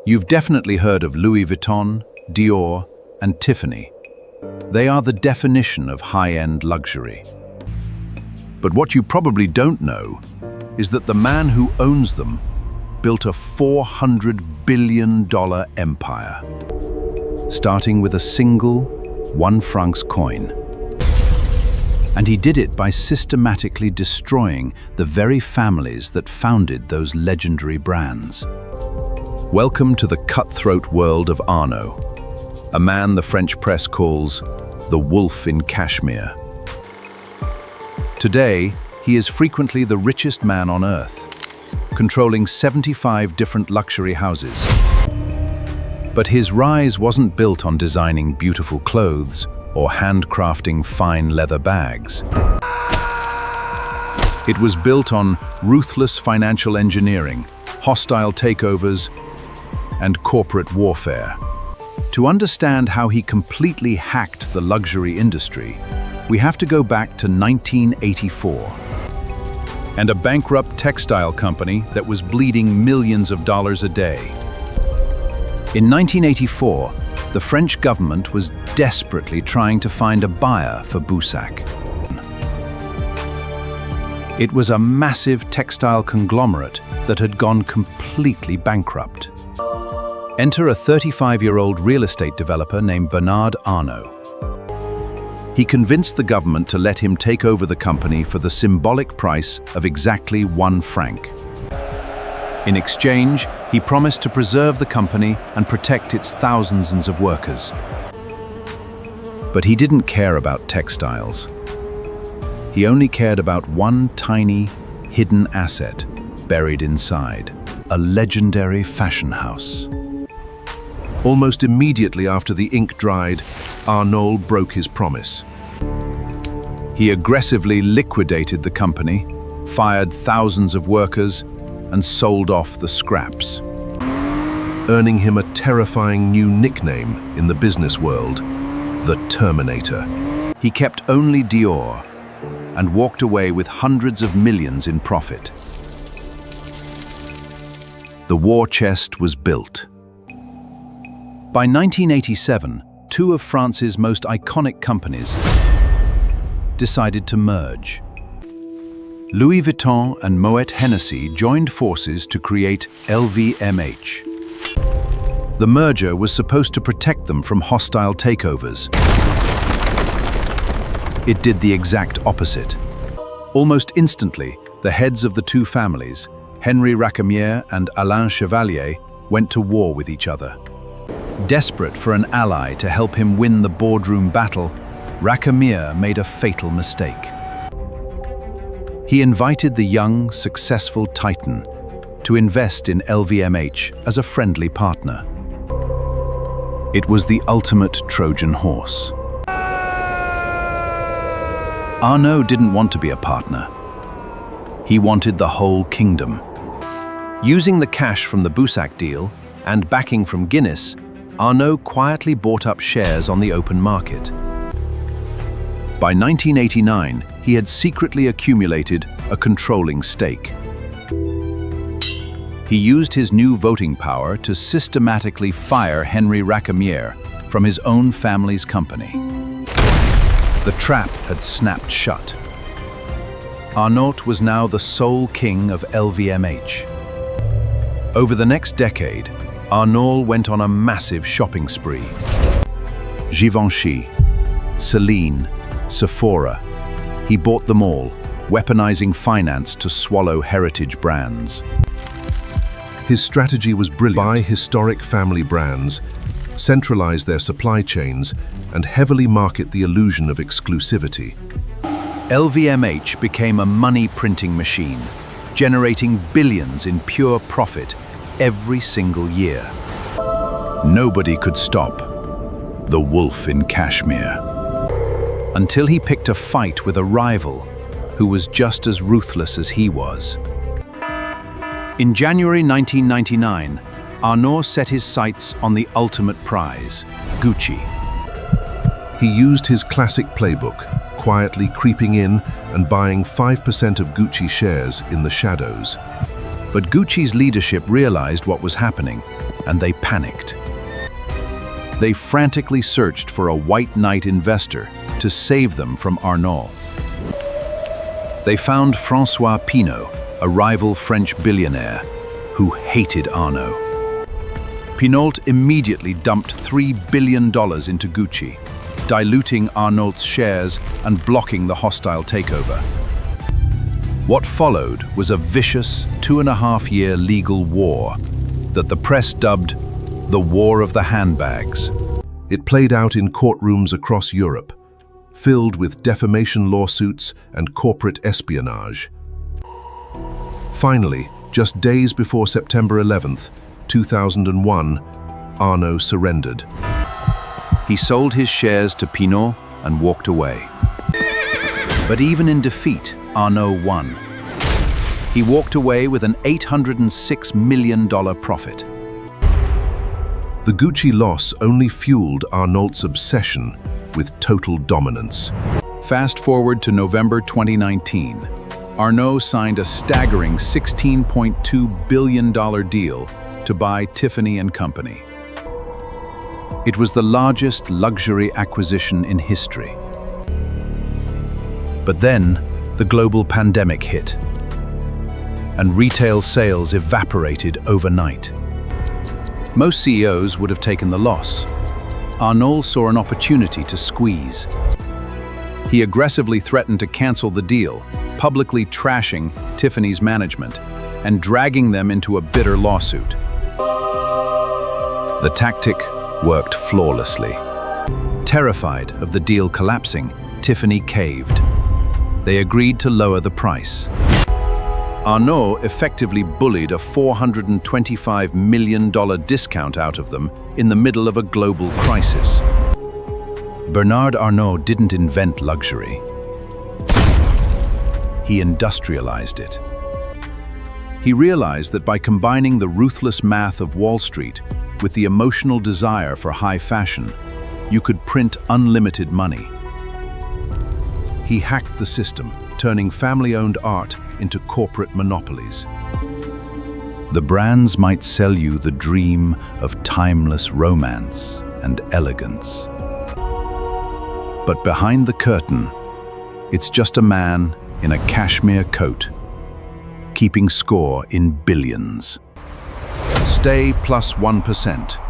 You've definitely heard of Louis Vuitton, Dior, and Tiffany. They are the definition of high-end luxury. But what you probably don't know is that the man who owns them built a $400 billion empire, starting with a single 1 francs coin. And he did it by systematically destroying the very families that founded those legendary brands. Welcome to the cutthroat world of Arnault, a man the French press calls the wolf in Kashmir. Today, he is frequently the richest man on earth, controlling 75 different luxury houses. But his rise wasn't built on designing beautiful clothes or handcrafting fine leather bags. It was built on ruthless financial engineering, hostile takeovers, and corporate warfare. To understand how he completely hacked the luxury industry, we have to go back to 1984 and a bankrupt textile company that was bleeding millions of dollars a day. In 1984, the French government was desperately trying to find a buyer for Boussac. It was a massive textile conglomerate that had gone completely bankrupt. Enter a 35-year-old real estate developer named Bernard Arnault. He convinced the government to let him take over the company for the symbolic price of exactly 1 franc. In exchange, he promised to preserve the company and protect its thousands of workers. But he didn't care about textiles. He only cared about one tiny, hidden asset buried inside, a legendary fashion house. Almost immediately after the ink dried, Arnault broke his promise. He aggressively liquidated the company, fired thousands of workers, and sold off the scraps, earning him a terrifying new nickname in the business world, the Terminator. He kept only Dior and walked away with hundreds of millions in profit. The war chest was built. By 1987, 2 of France's most iconic companies decided to merge. Louis Vuitton and Moet Hennessy joined forces to create LVMH. The merger was supposed to protect them from hostile takeovers. It did the exact opposite. Almost instantly, the heads of the 2 families, Henri Racamier and Alain Chevalier, went to war with each other. Desperate for an ally to help him win the boardroom battle, Racamier made a fatal mistake. He invited the young, successful Titan to invest in LVMH as a friendly partner. It was the ultimate Trojan horse. Arnault didn't want to be a partner. He wanted the whole kingdom. Using the cash from the Boussac deal and backing from Guinness, Arnault quietly bought up shares on the open market. By 1989, he had secretly accumulated a controlling stake. He used his new voting power to systematically fire Henri Racamier from his own family's company. The trap had snapped shut. Arnault was now the sole king of LVMH. Over the next decade, Arnault went on a massive shopping spree. Givenchy, Celine, Sephora. He bought them all, weaponizing finance to swallow heritage brands. His strategy was brilliant. Buy historic family brands, centralize their supply chains, and heavily market the illusion of exclusivity. LVMH became a money-printing machine, generating billions in pure profit every single year. Nobody could stop the wolf in Kashmir, until he picked a fight with a rival who was just as ruthless as he was. In January 1999, Arnault set his sights on the ultimate prize, Gucci. He used his classic playbook, quietly creeping in and buying 5% of Gucci shares in the shadows. But Gucci's leadership realized what was happening, and they panicked. They frantically searched for a white knight investor to save them from Arnault. They found François Pinault, a rival French billionaire, who hated Arnault. Pinault immediately dumped $3 billion into Gucci, diluting Arnault's shares and blocking the hostile takeover. What followed was a vicious 2.5-year legal war that the press dubbed the War of the Handbags. It played out in courtrooms across Europe, filled with defamation lawsuits and corporate espionage. Finally, just days before September 11th, 2001, Arnault surrendered. He sold his shares to Pinault and walked away. But even in defeat, Arnault won. He walked away with an $806 million profit. The Gucci loss only fueled Arnault's obsession with total dominance. Fast forward to November 2019. Arnault signed a staggering $16.2 billion deal to buy Tiffany Co. It was the largest luxury acquisition in history. But then, the global pandemic hit, and retail sales evaporated overnight. Most CEOs would have taken the loss. Arnault saw an opportunity to squeeze. He aggressively threatened to cancel the deal, publicly trashing Tiffany's management and dragging them into a bitter lawsuit. The tactic worked flawlessly. Terrified of the deal collapsing, Tiffany caved. They agreed to lower the price. Arnault effectively bullied a $425 million discount out of them in the middle of a global crisis. Bernard Arnault didn't invent luxury. He industrialized it. He realized that by combining the ruthless math of Wall Street with the emotional desire for high fashion, you could print unlimited money. He hacked the system, turning family-owned art into corporate monopolies. The brands might sell you the dream of timeless romance and elegance. But behind the curtain, it's just a man in a cashmere coat, keeping score in billions. Stay plus 1%.